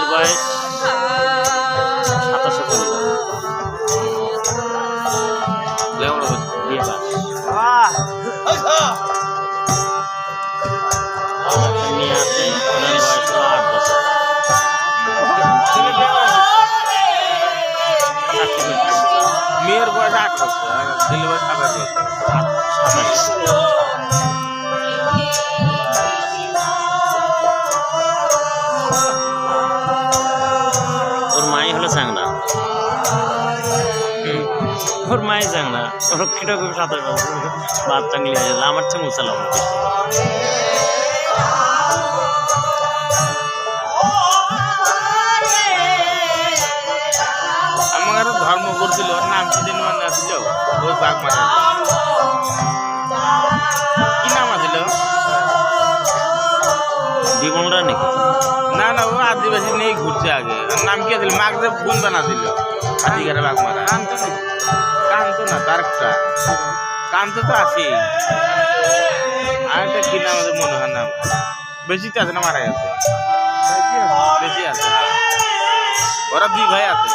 মেয়ের বয়স 27 পর্যন্ত বিয়ে পাস। মেয়ে আছে ওনার বয়স হলো 8 বছর। মেয়ের বয়স 8 বছর আর ছেলের বয়স 27 বছর। ওর মাই হলো চ্যাংড়া, ওর মাই চ্যাংড়া, ওর কিরকম 27 বছর বাদ চাংলি হয়ে যাবে। আমার চেয়ে মুসালাম বেশি। আমার ধর্ম করছিল ওর নাম কি যেন মনে আসছিল ওই বাঘ মারা কি নাম আছিল বিমলরা নাকি? না না ও আদিবাসী নেই ঘুরছে আগে ওর নাম কি আছিল মাগরে বোন বানাছিল আদিগারে বাঘ মারা কান্ত না তার একটা কান্ত তো আছে আর একটা কি নাম আছে মনে হয় নাম বেশি তো আছে না মারা গেছে বেশি আছে ওরা 2 ভাই আছে